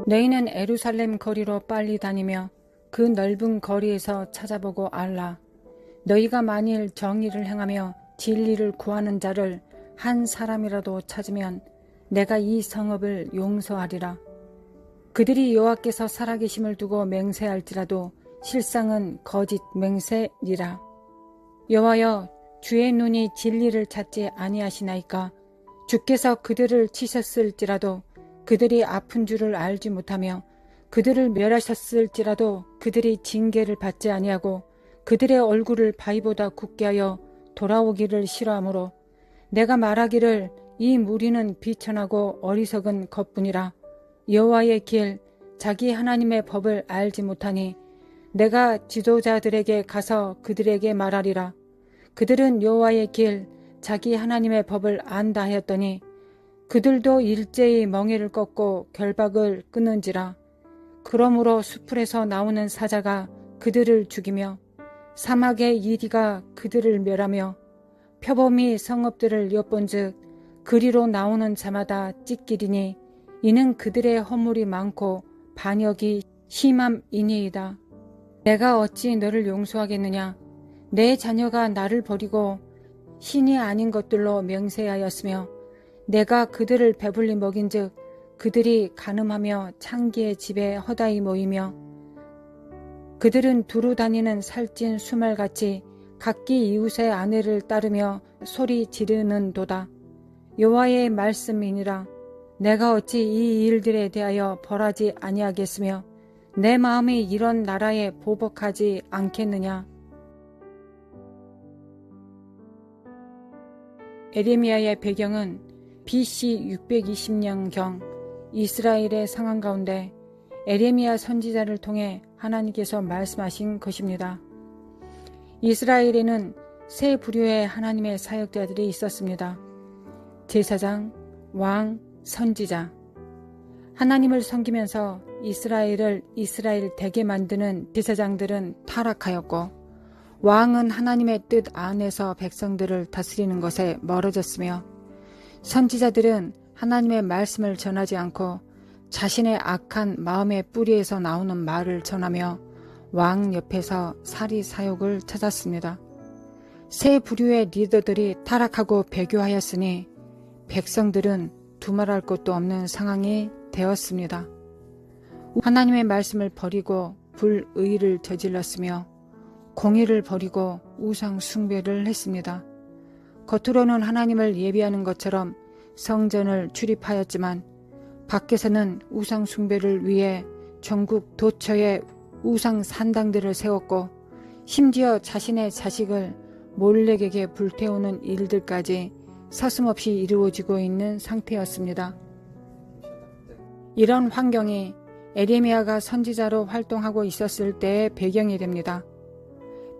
너희는 예루살렘 거리로 빨리 다니며 그 넓은 거리에서 찾아보고 알라. 너희가 만일 정의를 행하며 진리를 구하는 자를 한 사람이라도 찾으면 내가 이 성읍을 용서하리라. 그들이 여호와께서 살아계심을 두고 맹세할지라도 실상은 거짓 맹세니라. 여호와여, 주의 눈이 진리를 찾지 아니하시나이까? 주께서 그들을 치셨을지라도 그들이 아픈 줄을 알지 못하며 그들을 멸하셨을지라도 그들이 징계를 받지 아니하고 그들의 얼굴을 바위보다 굳게 하여 돌아오기를 싫어하므로 내가 말하기를 이 무리는 비천하고 어리석은 것뿐이라. 여호와의 길 자기 하나님의 법을 알지 못하니 내가 지도자들에게 가서 그들에게 말하리라. 그들은 여호와의 길 자기 하나님의 법을 안다 하였더니 그들도 일제히 멍에를 꺾고 결박을 끊은지라. 그러므로 수풀에서 나오는 사자가 그들을 죽이며 사막의 이리가 그들을 멸하며 표범이 성읍들을 엿본즉 그리로 나오는 자마다 찢기리니 이는 그들의 허물이 많고 반역이 심함이니이다. 내가 어찌 너를 용서하겠느냐? 내 자녀가 나를 버리고 신이 아닌 것들로 명세하였으며 내가 그들을 배불리 먹인즉 그들이 간음하며 창기의 집에 허다히 모이며 그들은 두루 다니는 살찐 수말같이 각기 이웃의 아내를 따르며 소리 지르는도다. 여호와의 말씀이니라. 내가 어찌 이 일들에 대하여 벌하지 아니하겠으며 내 마음이 이런 나라에 보복하지 않겠느냐. 에레미야의 배경은 BC 620년경 이스라엘의 상황 가운데 에레미야 선지자를 통해 하나님께서 말씀하신 것입니다. 이스라엘에는 세 부류의 하나님의 사역자들이 있었습니다. 제사장, 왕, 선지자. 하나님을 섬기면서 이스라엘을 이스라엘 되게 만드는 제사장들은 타락하였고 왕은 하나님의 뜻 안에서 백성들을 다스리는 것에 멀어졌으며 선지자들은 하나님의 말씀을 전하지 않고 자신의 악한 마음의 뿌리에서 나오는 말을 전하며 왕 옆에서 사리사욕을 찾았습니다. 세 부류의 리더들이 타락하고 배교하였으니 백성들은 두말할 것도 없는 상황이 되었습니다. 하나님의 말씀을 버리고 불의를 저질렀으며 공의를 버리고 우상 숭배를 했습니다. 겉으로는 하나님을 예비하는 것처럼 성전을 출입하였지만 밖에서는 우상 숭배를 위해 전국 도처에 우상 산당들을 세웠고 심지어 자신의 자식을 몰렉에게 불태우는 일들까지 서슴없이 이루어지고 있는 상태였습니다. 이런 환경이 에레미야가 선지자로 활동하고 있었을 때의 배경이 됩니다.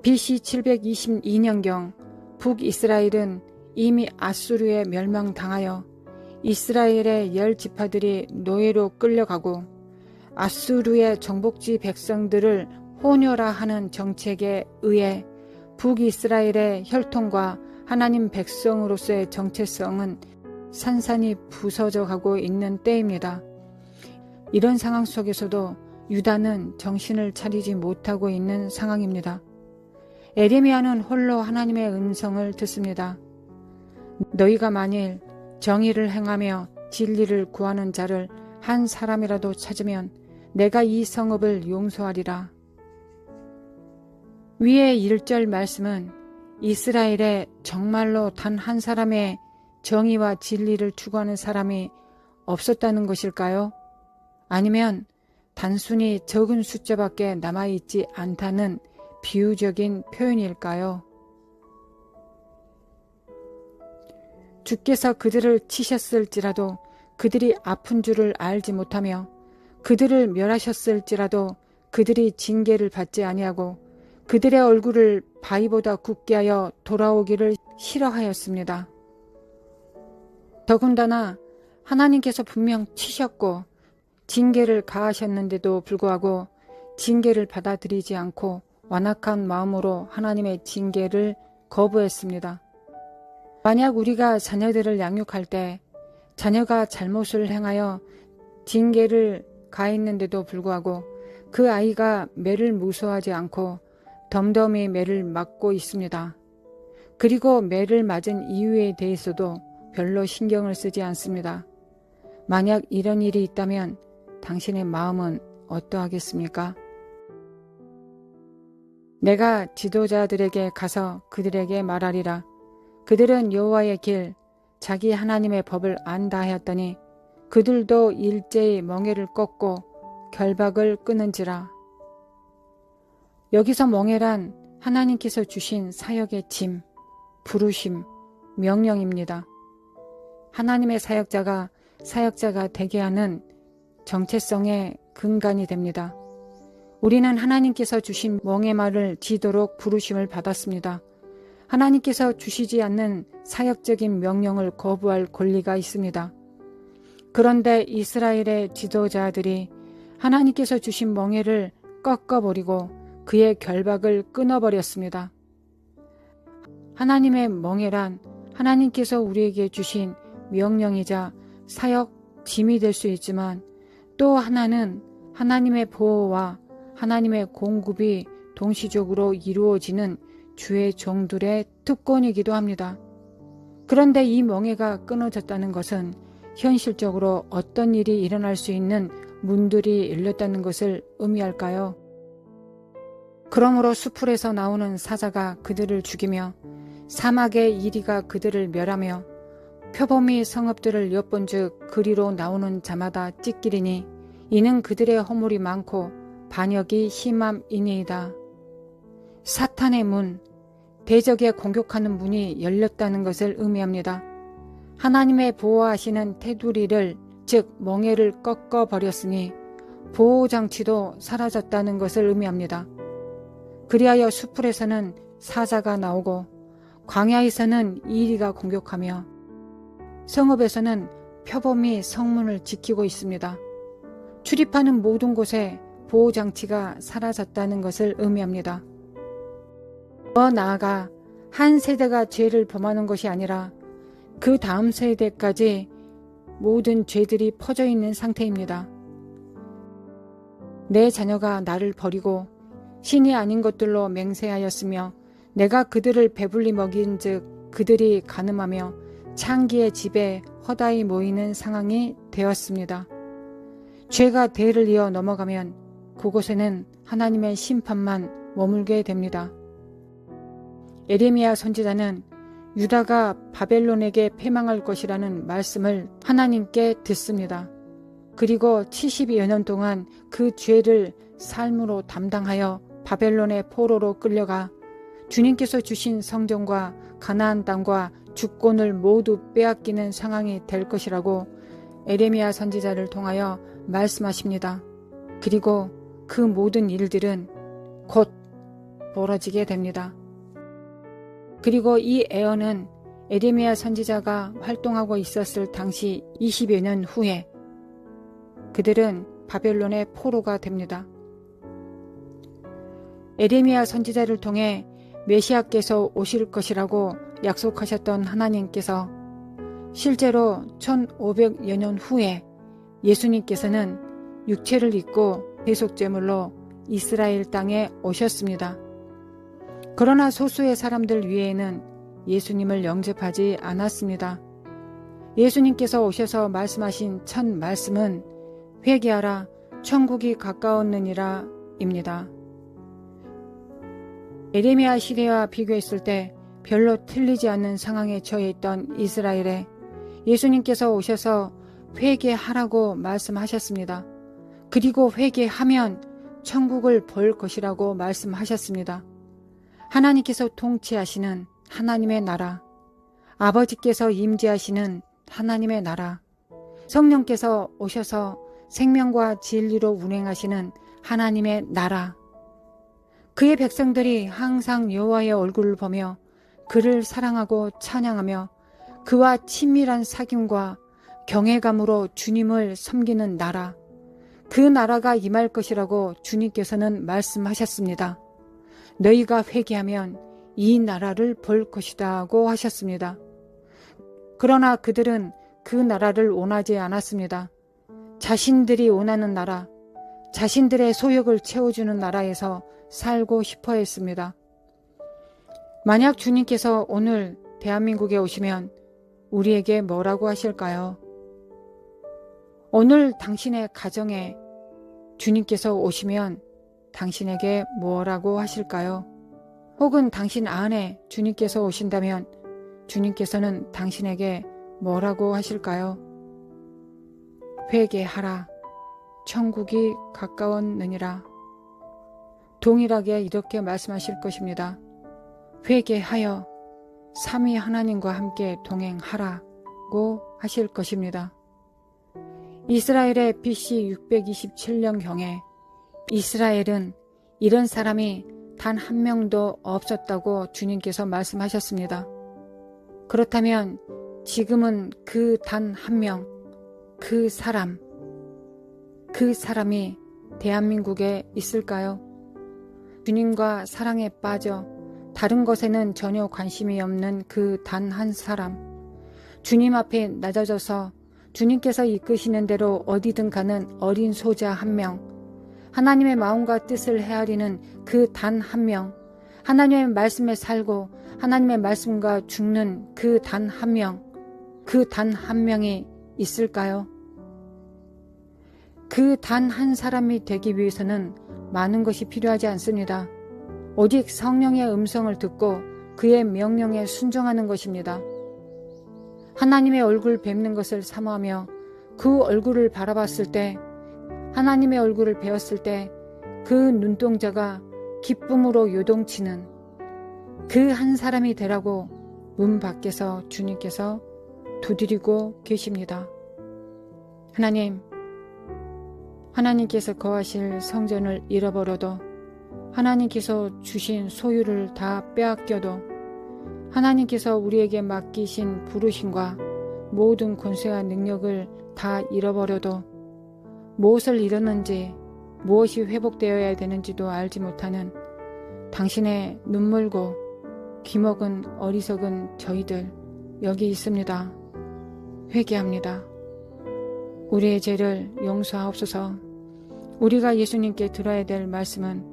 BC 722년경 북이스라엘은 이미 아수르에 멸망당하여 이스라엘의 10지파들이 노예로 끌려가고 아수르의 정복지 백성들을 혼혈화하는 정책에 의해 북이스라엘의 혈통과 하나님 백성으로서의 정체성은 산산이 부서져 가고 있는 때입니다. 이런 상황 속에서도 유다는 정신을 차리지 못하고 있는 상황입니다. 에레미야는 홀로 하나님의 음성을 듣습니다. 너희가 만일 정의를 행하며 진리를 구하는 자를 한 사람이라도 찾으면 내가 이 성읍을 용서하리라. 위의 1절 말씀은 이스라엘에 정말로 단 한 사람의 정의와 진리를 추구하는 사람이 없었다는 것일까요? 아니면 단순히 적은 숫자밖에 남아있지 않다는 비유적인 표현일까요? 주께서 그들을 치셨을지라도 그들이 아픈 줄을 알지 못하며 그들을 멸하셨을지라도 그들이 징계를 받지 아니하고 그들의 얼굴을 바위보다 굳게 하여 돌아오기를 싫어하였습니다. 더군다나 하나님께서 분명 치셨고 징계를 가하셨는데도 불구하고 징계를 받아들이지 않고 완악한 마음으로 하나님의 징계를 거부했습니다. 만약 우리가 자녀들을 양육할 때 자녀가 잘못을 행하여 징계를 가했는데도 불구하고 그 아이가 매를 무서워하지 않고 덤덤히 매를 맞고 있습니다. 그리고 매를 맞은 이유에 대해서도 별로 신경을 쓰지 않습니다. 만약 이런 일이 있다면 당신의 마음은 어떠하겠습니까? 내가 지도자들에게 가서 그들에게 말하리라. 그들은 여호와의 길, 자기 하나님의 법을 안다 하였더니 그들도 일제히 멍에를 꺾고 결박을 끊은지라. 여기서 멍에란 하나님께서 주신 사역의 짐, 부르심, 명령입니다. 하나님의 사역자가 되게 하는 정체성의 근간이 됩니다. 우리는 하나님께서 주신 멍에말을 지도록 부르심을 받았습니다. 하나님께서 주시지 않는 사역적인 명령을 거부할 권리가 있습니다. 그런데 이스라엘의 지도자들이 하나님께서 주신 멍에를 꺾어버리고 그의 결박을 끊어버렸습니다. 하나님의 멍에란 하나님께서 우리에게 주신 명령이자 사역 짐이 될 수 있지만 또 하나는 하나님의 보호와 하나님의 공급이 동시적으로 이루어지는 주의 종들의 특권이기도 합니다. 그런데 이 멍에가 끊어졌다는 것은 현실적으로 어떤 일이 일어날 수 있는 문들이 열렸다는 것을 의미할까요? 그러므로 수풀에서 나오는 사자가 그들을 죽이며 사막의 이리가 그들을 멸하며 표범이 성읍들을 엿본즉 그리로 나오는 자마다 찢기리니 이는 그들의 허물이 많고 반역이 심함이니이다. 사탄의 문, 대적에 공격하는 문이 열렸다는 것을 의미합니다. 하나님의 보호하시는 테두리를 즉 멍에를 꺾어버렸으니 보호장치도 사라졌다는 것을 의미합니다. 그리하여 수풀에서는 사자가 나오고 광야에서는 이리가 공격하며 성읍에서는 표범이 성문을 지키고 있습니다. 출입하는 모든 곳에 보호장치가 사라졌다는 것을 의미합니다. 더 나아가 한 세대가 죄를 범하는 것이 아니라 그 다음 세대까지 모든 죄들이 퍼져 있는 상태입니다. 내 자녀가 나를 버리고 신이 아닌 것들로 맹세하였으며 내가 그들을 배불리 먹인즉 그들이 간음하며 창기의 집에 허다히 모이는 상황이 되었습니다. 죄가 대를 이어 넘어가면 그곳에는 하나님의 심판만 머물게 됩니다. 예레미야 선지자는 유다가 바벨론에게 패망할 것이라는 말씀을 하나님께 듣습니다. 그리고 70여 년 동안 그 죄를 삶으로 담당하여 바벨론의 포로로 끌려가 주님께서 주신 성전과 가나안 땅과 주권을 모두 빼앗기는 상황이 될 것이라고 예레미야 선지자를 통하여 말씀하십니다. 그리고 그 모든 일들은 곧 벌어지게 됩니다. 그리고 이 예언은 예레미야 선지자가 활동하고 있었을 당시 20여 년 후에 그들은 바벨론의 포로가 됩니다. 예레미야 선지자를 통해 메시아께서 오실 것이라고 약속하셨던 하나님께서 실제로 1500여 년 후에 예수님께서는 육체를 입고 대속제물로 이스라엘 땅에 오셨습니다. 그러나 소수의 사람들 위에는 예수님을 영접하지 않았습니다. 예수님께서 오셔서 말씀하신 첫 말씀은 회개하라 천국이 가까웠느니라 입니다. 예레미야 시대와 비교했을 때 별로 틀리지 않는 상황에 처해 있던 이스라엘에 예수님께서 오셔서 회개하라고 말씀하셨습니다. 그리고 회개하면 천국을 볼 것이라고 말씀하셨습니다. 하나님께서 통치하시는 하나님의 나라, 아버지께서 임재하시는 하나님의 나라, 성령께서 오셔서 생명과 진리로 운행하시는 하나님의 나라, 그의 백성들이 항상 여호와의 얼굴을 보며 그를 사랑하고 찬양하며 그와 친밀한 사귐과 경외감으로 주님을 섬기는 나라, 그 나라가 임할 것이라고 주님께서는 말씀하셨습니다. 너희가 회개하면 이 나라를 볼 것이다고 하셨습니다. 그러나 그들은 그 나라를 원하지 않았습니다. 자신들이 원하는 나라, 자신들의 소욕을 채워주는 나라에서 살고 싶어 했습니다. 만약 주님께서 오늘 대한민국에 오시면 우리에게 뭐라고 하실까요? 오늘 당신의 가정에 주님께서 오시면 당신에게 뭐라고 하실까요? 혹은 당신 안에 주님께서 오신다면 주님께서는 당신에게 뭐라고 하실까요? 회개하라. 천국이 가까웠느니라. 동일하게 이렇게 말씀하실 것입니다. 회개하여 삼위 하나님과 함께 동행하라고 하실 것입니다. 이스라엘의 BC 627년경에 이스라엘은 이런 사람이 단 한 명도 없었다고 주님께서 말씀하셨습니다. 그렇다면 지금은 그 단 한 명, 그 사람이 대한민국에 있을까요? 주님과 사랑에 빠져 다른 것에는 전혀 관심이 없는 그 단 한 사람, 주님 앞에 낮아져서 주님께서 이끄시는 대로 어디든 가는 어린 소자 한 명, 하나님의 마음과 뜻을 헤아리는 그 단 한 명, 하나님의 말씀에 살고 하나님의 말씀과 죽는 그 단 한 명, 그 단 한 명이 있을까요? 그 단 한 사람이 되기 위해서는 많은 것이 필요하지 않습니다. 오직 성령의 음성을 듣고 그의 명령에 순종하는 것입니다. 하나님의 얼굴 뵙는 것을 사모하며 그 얼굴을 바라봤을 때, 하나님의 얼굴을 배웠을 때 그 눈동자가 기쁨으로 요동치는 그 한 사람이 되라고 문 밖에서 주님께서 두드리고 계십니다. 하나님께서 거하실 성전을 잃어버려도, 하나님께서 주신 소유를 다 빼앗겨도, 하나님께서 우리에게 맡기신 부르심과 모든 권세와 능력을 다 잃어버려도 무엇을 잃었는지, 무엇이 회복되어야 되는지도 알지 못하는 당신의 눈물고 귀먹은 어리석은 저희들 여기 있습니다. 회개합니다. 우리의 죄를 용서하옵소서. 우리가 예수님께 들어야 될 말씀은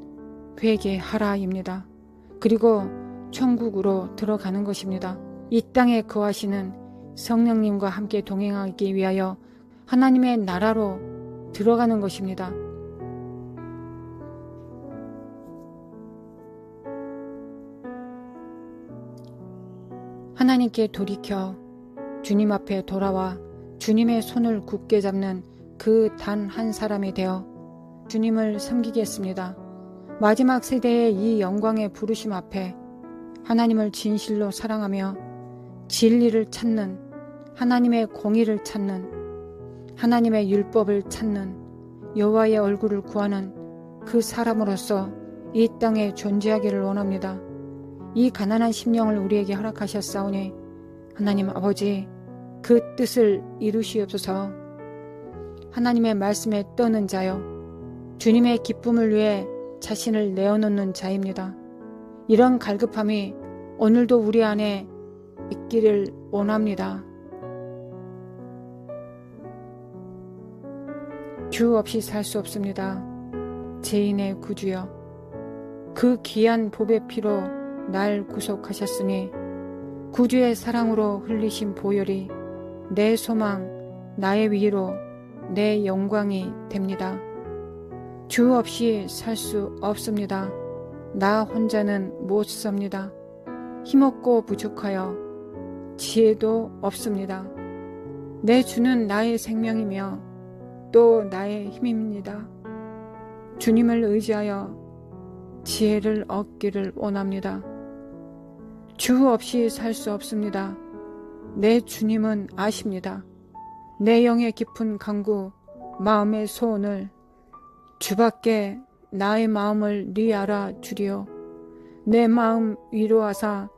회개하라입니다. 그리고 천국으로 들어가는 것입니다. 이 땅에 거하시는 성령님과 함께 동행하기 위하여 하나님의 나라로 들어가는 것입니다. 하나님께 돌이켜 주님 앞에 돌아와 주님의 손을 굳게 잡는 그 단 한 사람이 되어 주님을 섬기겠습니다. 마지막 세대의 이 영광의 부르심 앞에 하나님을 진실로 사랑하며 진리를 찾는, 하나님의 공의를 찾는, 하나님의 율법을 찾는, 여호와의 얼굴을 구하는 그 사람으로서 이 땅에 존재하기를 원합니다. 이 가난한 심령을 우리에게 허락하셨사오니 하나님 아버지, 그 뜻을 이루시옵소서. 하나님의 말씀에 떠는 자여, 주님의 기쁨을 위해 자신을 내어놓는 자입니다. 이런 갈급함이 오늘도 우리 안에 있기를 원합니다. 주 없이 살 수 없습니다. 죄인의 구주여, 그 귀한 보배 피로 날 구속하셨으니 구주의 사랑으로 흘리신 보혈이 내 소망, 나의 위로 내 영광이 됩니다. 주 없이 살 수 없습니다. 나 혼자는 못 삽니다. 힘없고 부족하여 지혜도 없습니다. 내 주는 나의 생명이며 또 나의 힘입니다. 주님을 의지하여 지혜를 얻기를 원합니다. 주 없이 살 수 없습니다. 내 주님은 아십니다. 내 영의 깊은 간구, 마음의 소원을 주밖에 나의 마음을 네 알아주리오. 내 마음 위로하사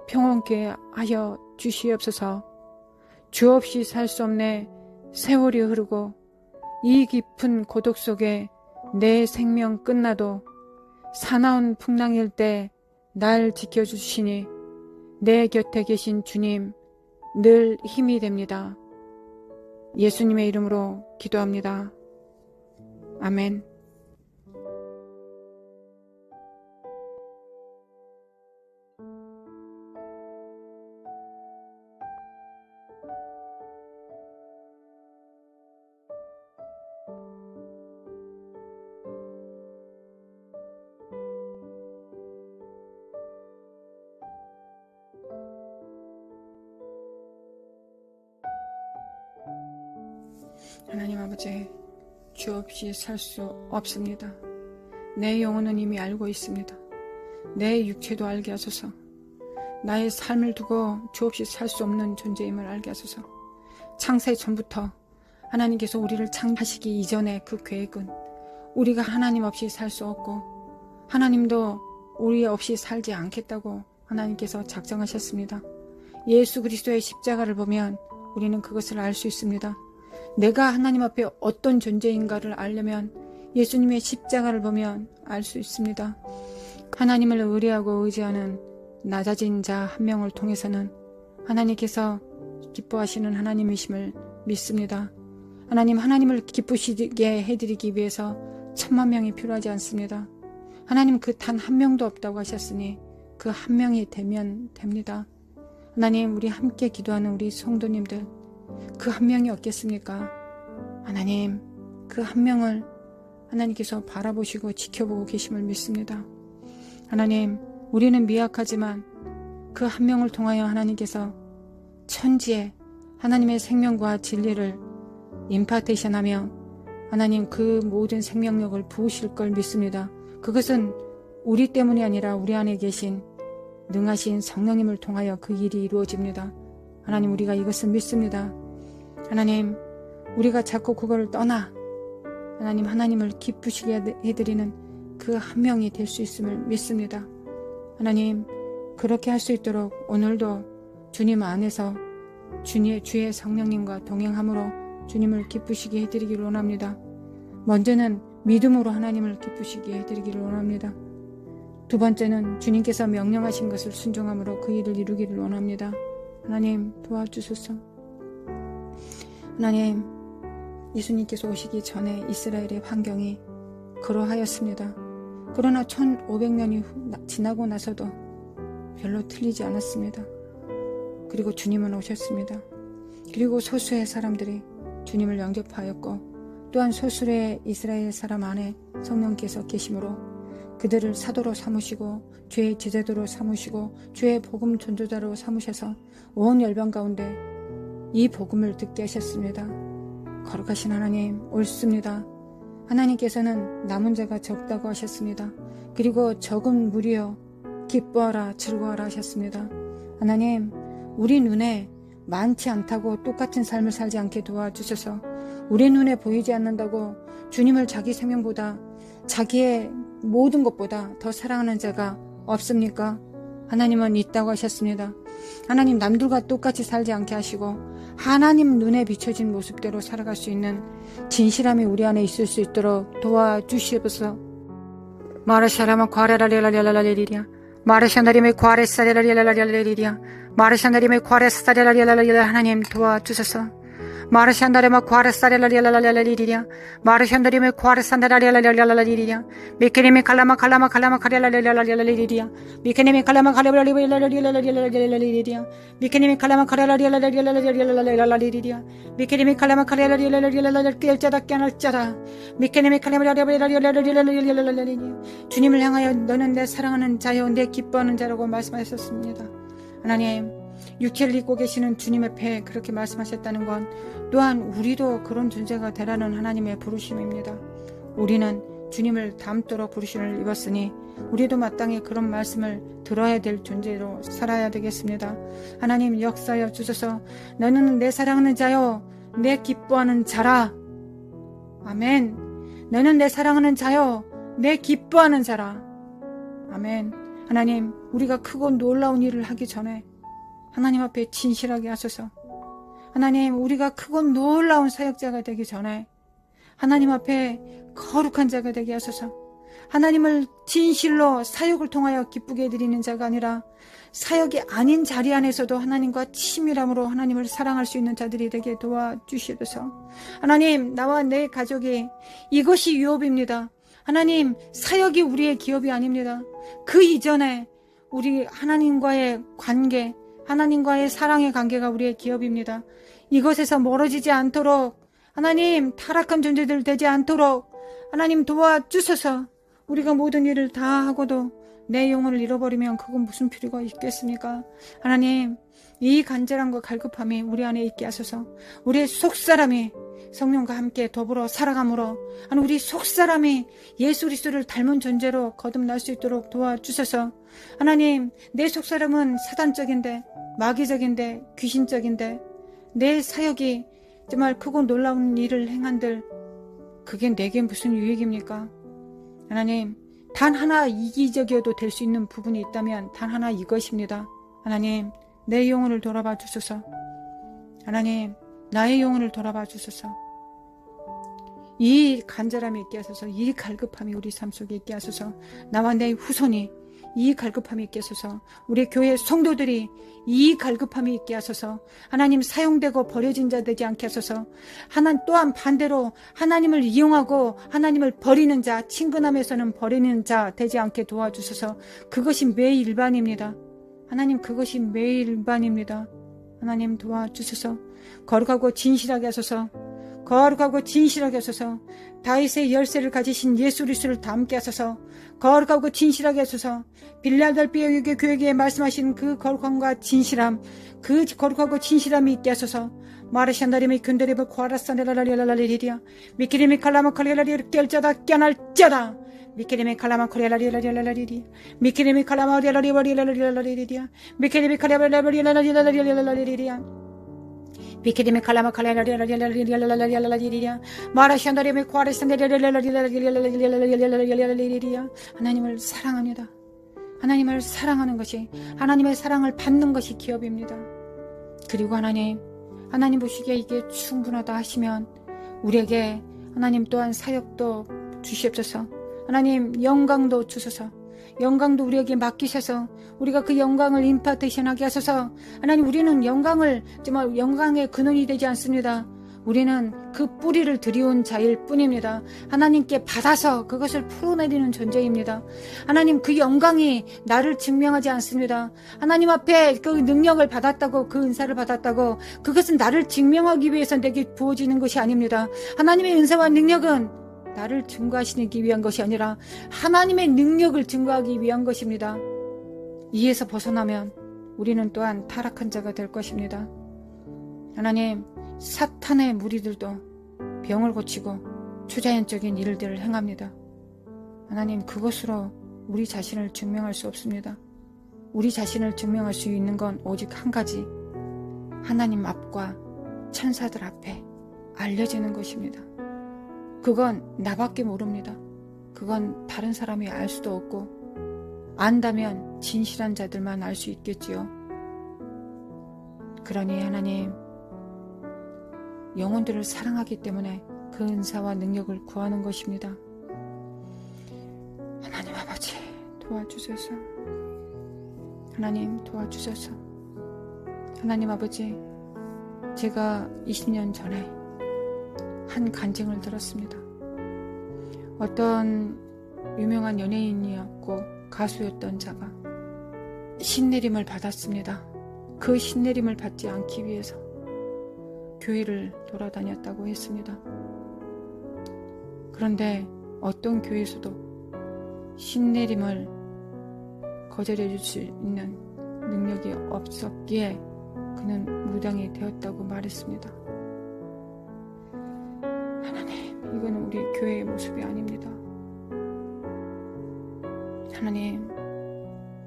평온케 하여 주시옵소서. 주 없이 살 수 없네. 세월이 흐르고 이 깊은 고독 속에 내 생명 끝나도 사나운 풍랑일 때 날 지켜주시니 내 곁에 계신 주님 늘 힘이 됩니다. 예수님의 이름으로 기도합니다. 아멘. 하나님 아버지, 주 없이 살 수 없습니다. 내 영혼은 이미 알고 있습니다. 내 육체도 알게 하소서. 나의 삶을 두고 주 없이 살 수 없는 존재임을 알게 하소서. 창세 전부터 하나님께서 우리를 창조하시기 이전에 그 계획은 우리가 하나님 없이 살 수 없고 하나님도 우리 없이 살지 않겠다고 하나님께서 작정하셨습니다. 예수 그리스도의 십자가를 보면 우리는 그것을 알 수 있습니다. 내가 하나님 앞에 어떤 존재인가를 알려면 예수님의 십자가를 보면 알 수 있습니다. 하나님을 의뢰하고 의지하는 낮아진 자 한 명을 통해서는 하나님께서 기뻐하시는 하나님이심을 믿습니다. 하나님을 기쁘시게 해드리기 위해서 1000만 명이 필요하지 않습니다. 하나님 그 단 한 명도 없다고 하셨으니 그 한 명이 되면 됩니다. 하나님, 우리 함께 기도하는 우리 성도님들 그 한 명이 없겠습니까? 하나님, 그 한 명을 하나님께서 바라보시고 지켜보고 계심을 믿습니다. 하나님, 우리는 미약하지만 그 한 명을 통하여 하나님께서 천지에 하나님의 생명과 진리를 임파테이션하며 하나님 그 모든 생명력을 부으실 걸 믿습니다. 그것은 우리 때문이 아니라 우리 안에 계신 능하신 성령님을 통하여 그 일이 이루어집니다. 하나님, 우리가 이것을 믿습니다. 하나님, 우리가 자꾸 그걸 떠나 하나님을 기쁘시게 해드리는 그 한 명이 될 수 있음을 믿습니다. 하나님, 그렇게 할 수 있도록 오늘도 주님 안에서 주의 성령님과 동행함으로 주님을 기쁘시게 해드리기를 원합니다. 먼저는 믿음으로 하나님을 기쁘시게 해드리기를 원합니다. 두 번째는 주님께서 명령하신 것을 순종함으로 그 일을 이루기를 원합니다. 하나님, 도와주소서. 하나님, 예수님께서 오시기 전에 이스라엘의 환경이 그러하였습니다. 그러나 1500년이 지나고 나서도 별로 틀리지 않았습니다. 그리고 주님은 오셨습니다. 그리고 소수의 사람들이 주님을 영접하였고 또한 소수의 이스라엘 사람 안에 성령께서 계심으로 그들을 사도로 삼으시고 주의 제자도로 삼으시고 주의 복음 전도자로 삼으셔서 온 열방 가운데 이 복음을 듣게 하셨습니다. 거룩하신 하나님, 옳습니다. 하나님께서는 남은 자가 적다고 하셨습니다. 그리고 적은 무리여 기뻐하라 즐거워하라 하셨습니다. 하나님, 우리 눈에 많지 않다고 똑같은 삶을 살지 않게 도와주셔서 우리 눈에 보이지 않는다고 주님을 자기 생명보다 자기의 모든 것보다 더 사랑하는 자가 없습니까? 하나님은 있다고 하셨습니다. 하나님, 남들과 똑같이 살지 않게 하시고 하나님 눈에 비춰진 모습대로 살아갈 수 있는 진실함이 우리 안에 있을 수 있도록 도와주시옵소서. 마르샤라마 과레라리라리라리리리야 마르샤나림의 과레사리라리라리라리리야 마르샤나림의 과레사리라리라리라 하나님 도와주소서. 마르샨다레마 과레사레라리라리라리리리야 마르샨다레마 과레산다라리라리라리리리야 미케네미 칼라마 카레라리라리라리리리야 미케네미 칼라마 카레라리라리라리라리리리야 미케네미 칼라마 카레라리라리라리라리리리야 미케네미 칼라마 카레라리라리라리라리라리라리라 미케네미 칼라마라리라리라리라리라리라리라 주님을 향하여 너는 내 사랑하는 자여 내 기뻐하는 자라고 말씀하셨습니다. 하나님, 육체를 입고 계시는 주님 앞에 그렇게 말씀하셨다는 건 또한 우리도 그런 존재가 되라는 하나님의 부르심입니다. 우리는 주님을 닮도록 부르심을 입었으니 우리도 마땅히 그런 말씀을 들어야 될 존재로 살아야 되겠습니다. 하나님, 역사하여 주소서. 너는 내 사랑하는 자요 내 기뻐하는 자라. 아멘. 너는 내 사랑하는 자요 내 기뻐하는 자라. 아멘. 하나님, 우리가 크고 놀라운 일을 하기 전에 하나님 앞에 진실하게 하소서. 하나님, 우리가 크고 놀라운 사역자가 되기 전에 하나님 앞에 거룩한 자가 되게 하소서. 하나님을 진실로 사역을 통하여 기쁘게 드리는 자가 아니라 사역이 아닌 자리 안에서도 하나님과 친밀함으로 하나님을 사랑할 수 있는 자들이 되게 도와주시옵소서. 하나님, 나와 내 가족이 이것이 유업입니다. 하나님, 사역이 우리의 기업이 아닙니다. 그 이전에 우리 하나님과의 관계, 하나님과의 사랑의 관계가 우리의 기업입니다. 이것에서 멀어지지 않도록 하나님, 타락한 존재들 되지 않도록 하나님 도와주소서. 우리가 모든 일을 다 하고도 내 영혼을 잃어버리면 그건 무슨 필요가 있겠습니까? 하나님, 이 간절함과 갈급함이 우리 안에 있게 하소서. 우리의 속사람이 성령과 함께 더불어 살아감으로 우리 속사람이 예수 그리스도를 닮은 존재로 거듭날 수 있도록 도와주소서. 하나님, 내 속사람은 사단적인데, 마귀적인데, 귀신적인데, 내 사역이 정말 크고 놀라운 일을 행한들 그게 내게 무슨 유익입니까? 하나님, 단 하나 이기적이어도 될 수 있는 부분이 있다면 단 하나 이것입니다. 하나님, 내 영혼을 돌아봐 주소서. 하나님, 나의 영혼을 돌아봐 주소서. 이 간절함이 있게 하소서. 이 갈급함이 우리 삶 속에 있게 하소서. 나와 내 후손이 이 갈급함이 있게 하소서. 우리 교회 성도들이 이 갈급함이 있게 하소서. 하나님, 사용되고 버려진 자 되지 않게 하소서. 또한 반대로 하나님을 이용하고 하나님을 버리는 자, 친근함에서는 버리는 자 되지 않게 도와주소서. 그것이 매일 일반입니다. 하나님, 그것이 매일 일반입니다. 하나님, 도와주소서. 거룩하고 진실하게 하소서. 거룩하고 진실하게 하소서. 다윗의 열쇠를 가지신 예수 그리스도를 닮게 하소서. 거룩하고 진실하게 하소서. 빌라델피아 교회에 말씀하신 그 거룩함과 진실함, 그 거룩하고 진실함이 있게 하소서. 마르샨다리미 근데리브 과라산데라리라리리리야 미키리미 칼라마 칼리라리 깰자다 깨날자다 미키리미 칼라마 칼리라리라리라리리 미키리미 칼라마 리라리라리라리라리리야 미키리미 칼라마 리라리라리라리라리리야 비키리메 칼라마 칼라라리라리라리라리라리라리리야 마라샨다리메 과라산데라리라리라리라리라리라리라리야. 하나님을 사랑합니다. 하나님을 사랑하는 것이, 하나님의 사랑을 받는 것이 기업입니다. 그리고 하나님 보시기에 이게 충분하다 하시면 우리에게 하나님 또한 사역도 주시옵소서. 하나님, 영광도 주소서. 영광도 우리에게 맡기셔서 우리가 그 영광을 임파테이션하게 하소서. 하나님, 우리는 정말 영광의 근원이 되지 않습니다. 우리는 그 뿌리를 들여온 자일 뿐입니다. 하나님께 받아서 그것을 풀어내리는 존재입니다. 하나님, 그 영광이 나를 증명하지 않습니다. 하나님 앞에 그 능력을 받았다고, 그 은사를 받았다고 그것은 나를 증명하기 위해서 내게 부어지는 것이 아닙니다. 하나님의 은사와 능력은 나를 증거하시기 위한 것이 아니라 하나님의 능력을 증거하기 위한 것입니다. 이에서 벗어나면 우리는 또한 타락한 자가 될 것입니다. 하나님, 사탄의 무리들도 병을 고치고 초자연적인 일들을 행합니다. 하나님, 그것으로 우리 자신을 증명할 수 없습니다. 우리 자신을 증명할 수 있는 건 오직 한 가지, 하나님 앞과 천사들 앞에 알려지는 것입니다. 그건 나밖에 모릅니다. 그건 다른 사람이 알 수도 없고, 안다면 진실한 자들만 알 수 있겠지요. 그러니 하나님, 영혼들을 사랑하기 때문에 그 은사와 능력을 구하는 것입니다. 하나님 아버지, 도와주소서. 하나님, 도와주소서. 하나님 아버지, 제가 20년 전에 한 간증을 들었습니다. 어떤 유명한 연예인이었고 가수였던 자가 신내림을 받았습니다. 그 신내림을 받지 않기 위해서 교회를 돌아다녔다고 했습니다. 그런데 어떤 교회에서도 신내림을 거절해 줄 수 있는 능력이 없었기에 그는 무당이 되었다고 말했습니다. 하나님, 이건 우리 교회의 모습이 아닙니다. 하나님,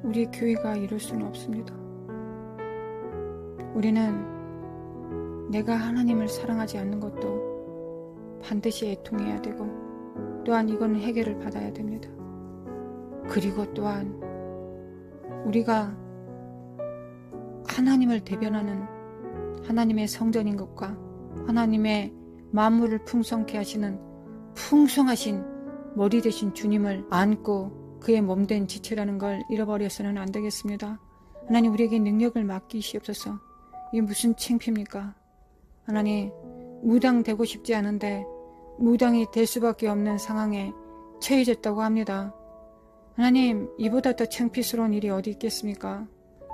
우리 교회가 이럴 수는 없습니다. 우리는 내가 하나님을 사랑하지 않는 것도 반드시 애통해야 되고, 또한 이거는 해결을 받아야 됩니다. 그리고 또한 우리가 하나님을 대변하는 하나님의 성전인 것과 하나님의 만물을 풍성케 하시는 풍성하신 머리 되신 주님을 안고 그의 몸된 지체라는 걸 잃어버려서는 안 되겠습니다. 하나님, 우리에게 능력을 맡기시옵소서. 이게 무슨 창피입니까? 하나님, 무당되고 싶지 않은데 무당이 될 수밖에 없는 상황에 처해졌다고 합니다. 하나님, 이보다 더 창피스러운 일이 어디 있겠습니까?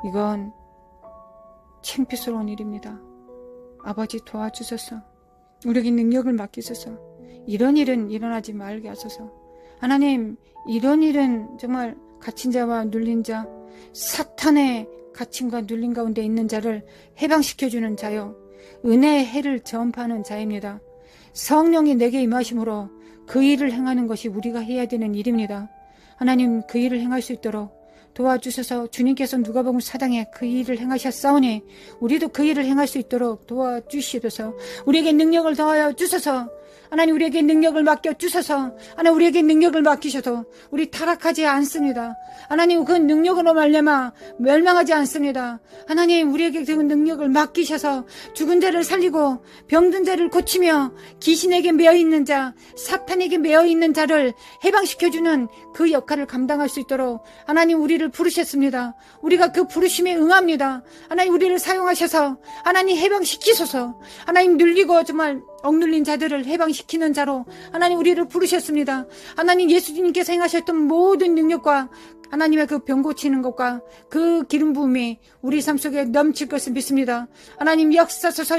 이건 창피스러운 일입니다. 아버지, 도와주소서. 우리에게 능력을 맡기소서. 이런 일은 일어나지 말게 하소서. 하나님, 이런 일은 정말 갇힌 자와 눌린 자, 사탄의 갇힘과 눌린 가운데 있는 자를 해방시켜주는 자요, 은혜의 해를 전파하는 자입니다. 성령이 내게 임하심으로 그 일을 행하는 것이 우리가 해야 되는 일입니다. 하나님, 그 일을 행할 수 있도록 도와주셔서 주님께서 누가복음 4장에 그 일을 행하셨사오니 우리도 그 일을 행할 수 있도록 도와주시옵소서. 우리에게 능력을 더하여 주셔서, 하나님, 우리에게 능력을 맡겨주셔서, 하나님, 우리에게 능력을 맡기셔서 우리 타락하지 않습니다. 하나님, 그 능력으로 말미암아 멸망하지 않습니다. 하나님, 우리에게 그 능력을 맡기셔서 죽은 자를 살리고 병든 자를 고치며 귀신에게 매어있는 자, 사탄에게 매어있는 자를 해방시켜주는 그 역할을 감당할 수 있도록 하나님, 우리를 부르셨습니다. 우리가 그 부르심에 응합니다. 하나님, 우리를 사용하셔서 하나님 해방시키소서. 하나님, 눌리고 정말 억눌린 자들을 해방시키는 자로 하나님 우리를 부르셨습니다. 하나님, 예수님께서 행하셨던 모든 능력과 하나님의 그 병 고치는 것과 그 기름 부음이 우리 삶 속에 넘칠 것을 믿습니다. 하나님, 역사소서.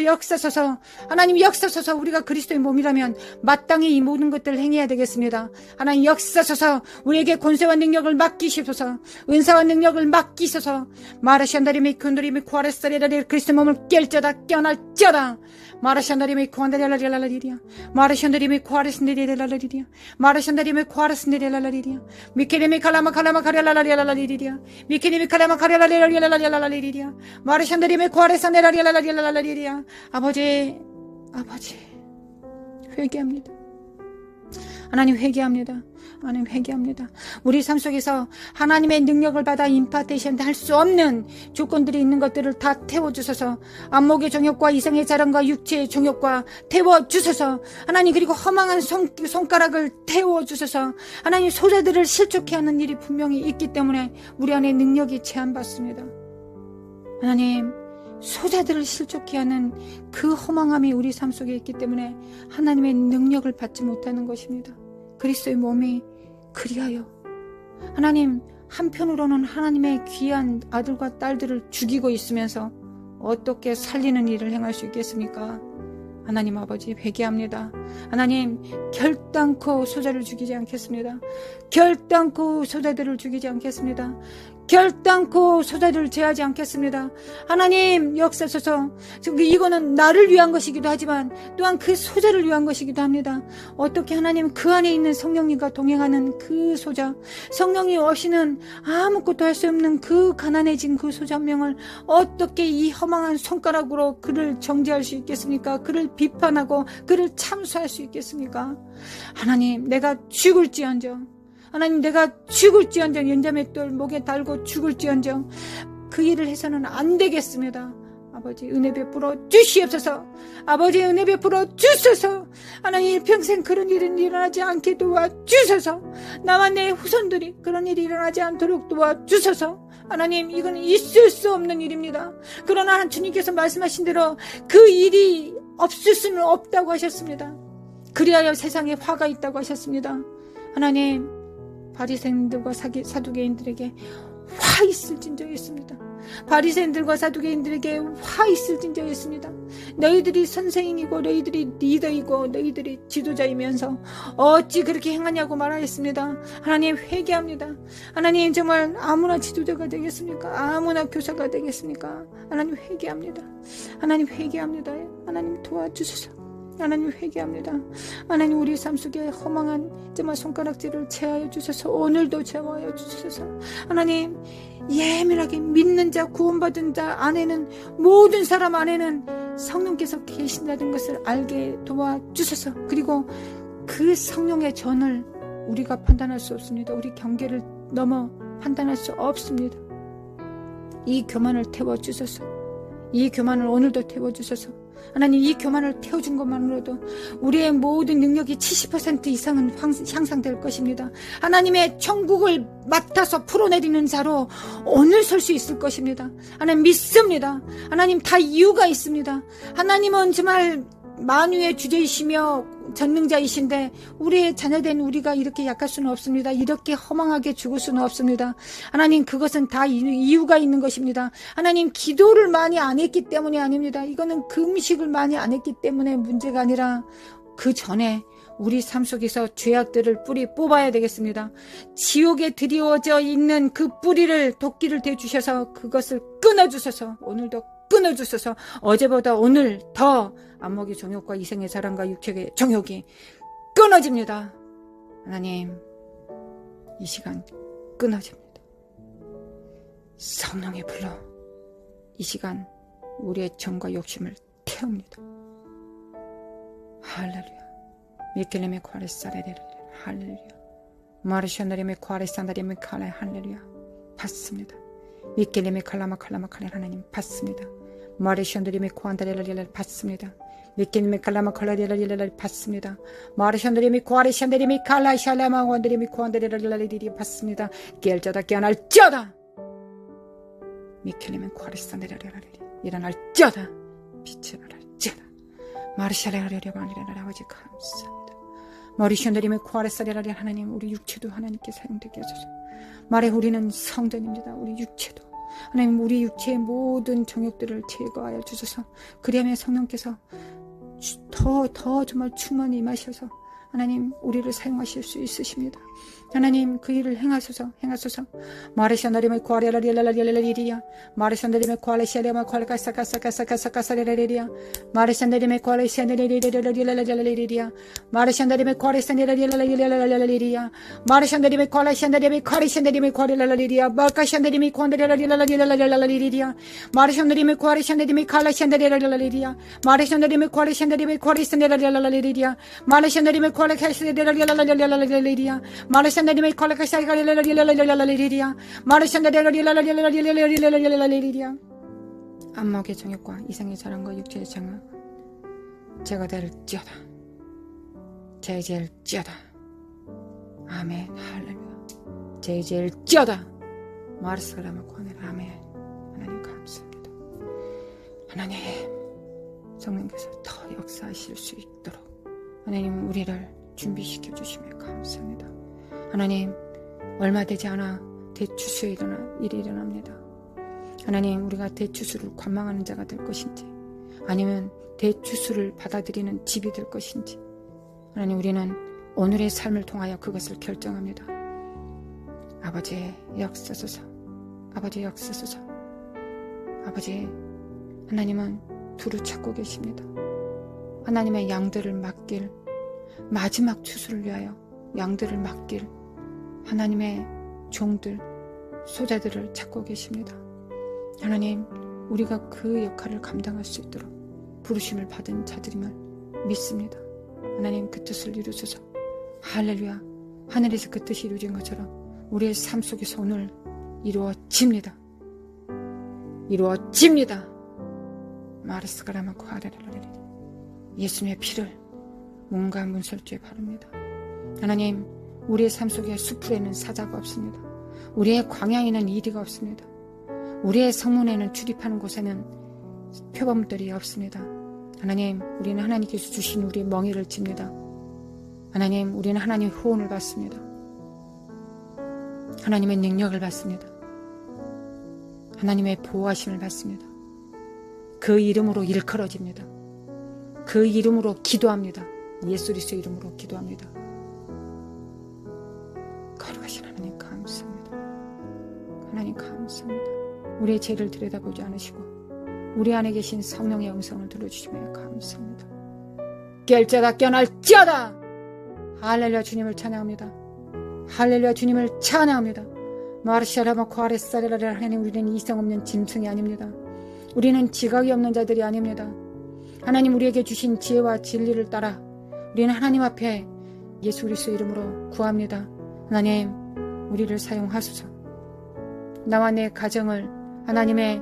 하나님, 역사소서. 우리가 그리스도의 몸이라면 마땅히 이 모든 것들을 행해야 되겠습니다. 하나님, 역사소서. 우리에게 권세와 능력을 맡기시소서. 은사와 능력을 맡기소서. 마르샨다리미 콘도리미 쿠아레스타리라리 그리스도 몸을 깰쩌다 깨어날쩌다. 마르샨다리미 쿠안다리라리라리리야. 마르샨다리미 쿠아레스네리라리리야. 마르샨다리미 쿠아레스네리라리리야. 미케리미 칼라마 가랴라리라리리야. 미케리미 칼라마 가랴라리라리라리라리리야. 마르샨다리미 쿠아레스네라리라리라리라리리야. 아버지, 회개합니다. 하나님, 회개합니다. 하나님, 회개합니다. 우리 삶 속에서 하나님의 능력을 받아 임파테이션 할 수 없는 조건들이 있는 것들을 다 태워주셔서 안목의 정욕과 이성의 자랑과 육체의 정욕과 태워주셔서 하나님, 그리고 허망한 손가락을 태워주셔서 하나님, 소자들을 실족해 하는 일이 분명히 있기 때문에 우리 안에 능력이 제한받습니다. 하나님, 소자들을 실족해 하는 그 허망함이 우리 삶 속에 있기 때문에 하나님의 능력을 받지 못하는 것입니다. 그리스도의 몸이 그리하여 하나님, 한편으로는 하나님의 귀한 아들과 딸들을 죽이고 있으면서 어떻게 살리는 일을 행할 수 있겠습니까? 하나님 아버지, 회개합니다. 하나님, 결단코 소자를 죽이지 않겠습니다. 결단코 소자들을 죽이지 않겠습니다. 결단코 소자들을 제하지 않겠습니다. 하나님, 역사소서. 이거는 나를 위한 것이기도 하지만 또한 그 소자를 위한 것이기도 합니다. 어떻게 하나님, 그 안에 있는 성령님과 동행하는 그 소자, 성령이 없이는 아무것도 할 수 없는 그 가난해진 그 소자 한 명을 어떻게 이 허망한 손가락으로 그를 정죄할 수 있겠습니까? 그를 비판하고 그를 참수할 수 있겠습니까? 하나님, 내가 죽을지언정, 하나님, 내가 죽을지언정, 연자맷돌 목에 달고 죽을지언정 그 일을 해서는 안 되겠습니다. 아버지, 은혜 베풀어 주시옵소서. 아버지, 은혜 베풀어 주소서. 하나님, 평생 그런 일은 일어나지 않게 도와주소서. 나와 내 후손들이 그런 일이 일어나지 않도록 도와주소서. 하나님, 이건 있을 수 없는 일입니다. 그러나 주님께서 말씀하신 대로 그 일이 없을 수는 없다고 하셨습니다. 그리하여 세상에 화가 있다고 하셨습니다. 하나님, 바리새인들과 사두개인들에게 화 있을진저 있습니다. 바리새인들과 사두개인들에게 화 있을진저 있습니다. 너희들이 선생이고 너희들이 리더이고 너희들이 지도자이면서 어찌 그렇게 행하냐고 말하였습니다. 하나님, 회개합니다. 하나님, 정말 아무나 지도자가 되겠습니까? 아무나 교사가 되겠습니까? 하나님, 회개합니다. 하나님, 회개합니다. 하나님, 도와주소서. 하나님, 회개합니다. 하나님, 우리 삶 속에 허망한 정말 손가락질을 제하여 주셔서 오늘도 제하여 주셔서 하나님, 예민하게 믿는 자, 구원받은 자 안에는, 모든 사람 안에는 성령께서 계신다는 것을 알게 도와주셔서, 그리고 그 성령의 전을 우리가 판단할 수 없습니다. 우리 경계를 넘어 판단할 수 없습니다. 이 교만을 태워주셔서, 이 교만을 오늘도 태워주셔서 하나님, 이 교만을 태워준 것만으로도 우리의 모든 능력이 70% 이상은 향상될 것입니다. 하나님의 천국을 맡아서 풀어내리는 자로 오늘 설 수 있을 것입니다. 하나님 믿습니다. 하나님 다 이유가 있습니다. 하나님은 정말 만유의 주제이시며 전능자이신데 우리의 자녀된 우리가 이렇게 약할 수는 없습니다. 이렇게 허망하게 죽을 수는 없습니다. 하나님, 그것은 다 이유가 있는 것입니다. 하나님, 기도를 많이 안 했기 때문이 아닙니다. 이거는 금식을 많이 안 했기 때문에 문제가 아니라 그 전에 우리 삶 속에서 죄악들을 뿌리 뽑아야 되겠습니다. 지옥에 드리워져 있는 그 뿌리를 도끼를 대주셔서 그것을 끊어주셔서 오늘도 끊어주셔서 어제보다 오늘 더 안목의 정욕과 이생의 사랑과 육체의 정욕이 끊어집니다. 하나님, 이 시간 끊어집니다. 성령의 불로 이 시간 우리의 정과 욕심을 태웁니다. 할렐루야. 미켈레메 콰레사레레레 할렐루야. 마르샤나레메 콰레산다레메 칼레 할렐루야. 받습니다. 미켈레메 칼라마 칼레 하나님 받습니다. 마르샤나레메 콰안다레레레 받습니다. 미켈레메 칼라마 칼라레레레 받습니다. 마르샤나레메 콰레산다레메 칼라 샬라마 원다레메 콰안다레레레 받습니다. 깨알자다 깨어날자다. 미켈레메 콰레산다레레레 일어날자다. 빛을 발할자다. 마르샤레레레레 아버지 감사합니다. 머리션드림의 쿠아레사레라리 하나님, 우리 육체도 하나님께 사용되게 하소서. 말해 우리는 성전입니다. 우리 육체도 하나님, 우리 육체의 모든 정욕들을 제거하여 주소서. 그리하면 성령께서 더 정말 충만히 임하셔서 하나님 우리를 사용하실 수 있으십니다. 하나님 그 일을 행하소서. 마르샤나림의 쿠아레라리라리라리리리야 마르샤나림의 쿠아레샤레마 쿠아레카사카사카사카사카사레레리야 마르샤나림의 쿠아레샤네레리라리라리라리리야 마르샤나림의 쿠아레샤네레리라리라리라리리야 마르샤나림의 쿠아레샤네레미 쿠아레샤네레미 쿠아레라리리야 마르카샤네레미 쿠아레라리라리라리라리리야 마르샤나림의 쿠아레샤네레미 칼라샤네레라리라리리야 마르샤나림의 쿠아레샤네레미 쿠아레샤네레라리라리리야 마르샤나림의 쿠아레샤네레라리라리라리라리리야 마르샤나림의 콜라카샤이라리라리라리라리라리리야 마르샤나리라리라리라리라리라리리야 안목의 정욕과 이생의 사랑과 육체의 장악 제거될지어다. 제일지어다. 아멘. 할렐루야. 제일지어다. 마르스가라마코 하늘 아멘. 하나님 감사합니다. 하나님 성령께서 더 역사하실 수 있도록 하나님 우리를 준비시켜 주시며 감사합니다. 하나님 얼마 되지 않아 대추수에 일이 일어납니다. 하나님 우리가 대추수를 관망하는 자가 될 것인지 아니면 대추수를 받아들이는 집이 될 것인지 하나님 우리는 오늘의 삶을 통하여 그것을 결정합니다. 아버지 역사소서. 아버지 역사소서. 아버지 하나님은 두루 찾고 계십니다. 하나님의 양들을 맡길 마지막 추수를 위하여 양들을 맡길 하나님의 종들 소자들을 찾고 계십니다. 하나님 우리가 그 역할을 감당할 수 있도록 부르심을 받은 자들임을 믿습니다. 하나님 그 뜻을 이루소서. 할렐루야. 하늘에서 그 뜻이 이루어진 것처럼 우리의 삶 속에서 오늘 이루어집니다. 이루어집니다. 마르스가라마코 하레레레레 예수님의 피를 문과 문설주에 바릅니다. 하나님 우리의 삶 속에 수풀에는 사자가 없습니다. 우리의 광야에는 이리가 없습니다. 우리의 성문에는 출입하는 곳에는 표범들이 없습니다. 하나님 우리는 하나님께서 주신 우리의 멍에를 칩니다. 하나님 우리는 하나님의 후원을 받습니다. 하나님의 능력을 받습니다. 하나님의 보호하심을 받습니다. 그 이름으로 일컬어집니다. 그 이름으로 기도합니다. 예수 그리스도의 이름으로 기도합니다. 거룩하신 하나님 감사합니다. 하나님 감사합니다. 우리의 죄를 들여다보지 않으시고 우리 안에 계신 성령의 음성을 들어주시며 감사합니다. 깰자다 깨어날지어다. 할렐루야 주님을 찬양합니다. 할렐루야 주님을 찬양합니다. 마르샤라마 쿠아레사레라라 하나님 우리는 이성 없는 짐승이 아닙니다. 우리는 지각이 없는 자들이 아닙니다. 하나님 우리에게 주신 지혜와 진리를 따라 우리는 하나님 앞에 예수 그리스도 이름으로 구합니다. 하나님 우리를 사용하소서. 나와 내 가정을 하나님의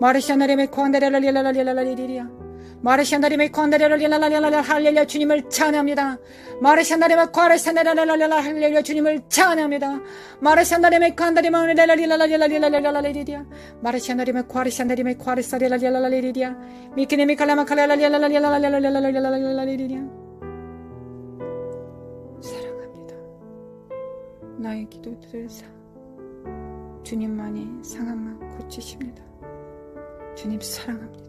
마르샤나리메 콘데렐랄랄랄랄랄랄리리야. 마르샤나리메 콘데렐랄랄랄랄랄랄 할렐루야 주님을 찬양합니다. 마르샤나리메 콰르샤나랄랄랄랄 할렐루야 주님을 찬양합니다. 마르샤나리메 콘데렐랄랄랄랄랄랄랄랄리리야. 마르샤나리메 콰르샤나리메 콰르사렐랄랄랄리리야. 미키네미 칼라마 칼랄랄랄랄랄랄랄랄랄랄랄리리야. 사랑합니다. 나의 기도들을 주님만이 상함만 고치십니다. 주님 사랑합니다.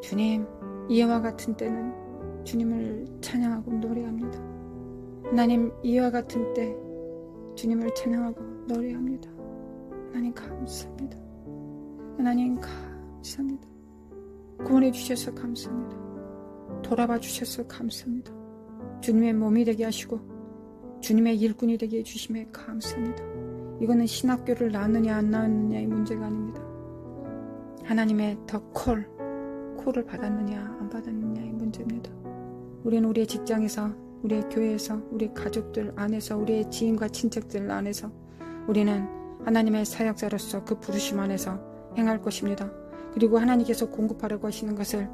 주님, 이와 같은 때는 주님을 찬양하고 노래합니다. 하나님, 이와 같은 때 주님을 찬양하고 노래합니다. 하나님 감사합니다. 하나님 감사합니다. 구원해 주셔서 감사합니다. 돌아봐 주셔서 감사합니다. 주님의 몸이 되게 하시고 주님의 일꾼이 되게 해주심에 감사합니다. 이거는 신학교를 나왔느냐 안 나왔느냐의 문제가 아닙니다. 하나님의 더 콜을 받았느냐 안 받았느냐의 문제입니다. 우리는 우리의 직장에서, 우리의 교회에서, 우리 가족들 안에서, 우리의 지인과 친척들 안에서 우리는 하나님의 사역자로서 그 부르심 안에서 행할 것입니다. 그리고 하나님께서 공급하라고 하시는 것을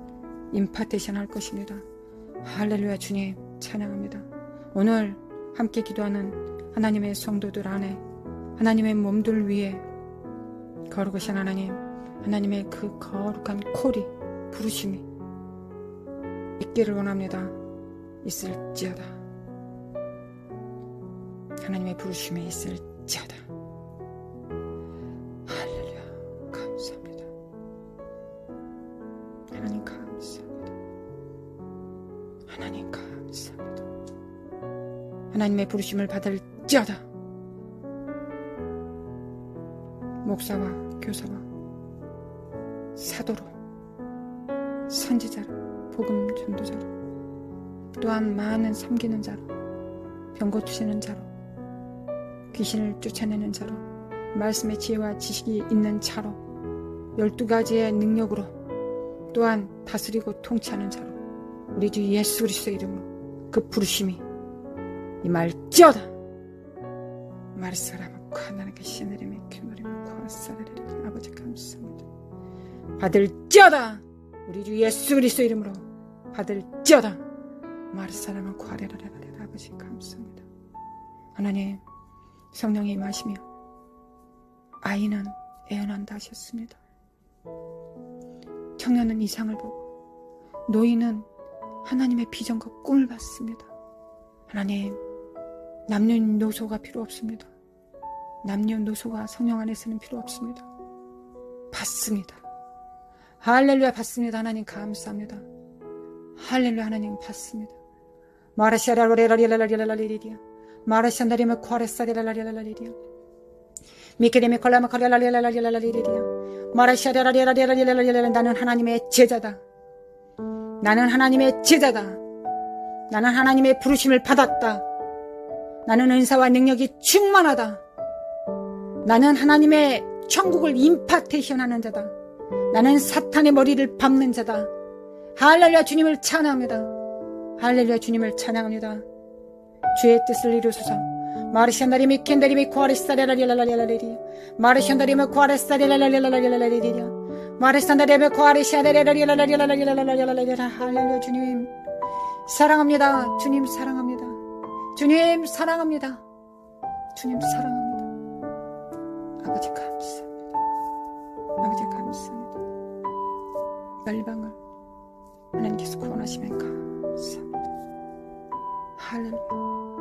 임파테이션 할 것입니다. 할렐루야 주님 찬양합니다. 오늘 함께 기도하는 하나님의 성도들 안에 하나님의 몸들 위에 거룩하신 하나님, 하나님의 그 거룩한 콜이, 부르심이 있기를 원합니다. 있을지어다. 하나님의 부르심이 있을지어다. 할렐루야 감사합니다. 하나님 감사합니다. 하나님 감사합니다. 하나님의 부르심을 받을지어다. 목사와 교사와 사도로, 선지자로, 복음 전도자로, 또한 많은 섬기는 자로, 병고 투시는 자로, 귀신을 쫓아내는 자로, 말씀의 지혜와 지식이 있는 자로, 12가지의 능력으로, 또한 다스리고 통치하는 자로, 우리 주 예수 그리스도의 이름으로 그 부르심이 임할지어다. 말사람은 하나님께 시내림에 큐노림을 구하사르리. 아버지 감사합니다. 받을지어다. 우리 주 예수 그리스도 이름으로 받을지어다. 말사람은 구하레라라라. 아버지 감사합니다. 하나님, 성령이 임하시며 아이는 애어난다 하셨습니다. 청년은 이상을 보고 노인은 하나님의 비전과 꿈을 봤습니다. 하나님, 남녀노소가 필요 없습니다. 남녀노소가 성령 안에서는 필요 없습니다. 받습니다. 할렐루야 받습니다. 하나님 감사합니다. 할렐루야 하나님 받습니다. 마라시아라리라리라리라리라리리리야 마라시안다리면 과레사리라리라리라리리야 미케데미 콜라마 카리라리라리라리라리리야 마라시아라리라리라리라리라리라. 나는 하나님의 제자다. 나는 하나님의 제자다. 나는 하나님의 부르심을 받았다. 나는 은사와 능력이 충만하다. 나는 하나님의 천국을 임파테이션 하는 자다. 나는 사탄의 머리를 밟는 자다. 할렐루야 주님을 찬양합니다. 할렐루야 주님을 찬양합니다. 주의 뜻을 이루소서. 마르샨다리미 켄다리미 코아리스타레라리라라리라리리 마르샨다리미 코아리스타레라리라라리라리리 마르샨다리미 코아리샤레라리라라리라라리라라리라. 할렐루야 주님 사랑합니다. 주님 사랑합니다. 주님 사랑합니다. 주님 사랑합니다. 아버지 감사합니다. 아버지 감사합니다. 열방을 하나님께서 구원하시면 감사합니다. 할렐루야.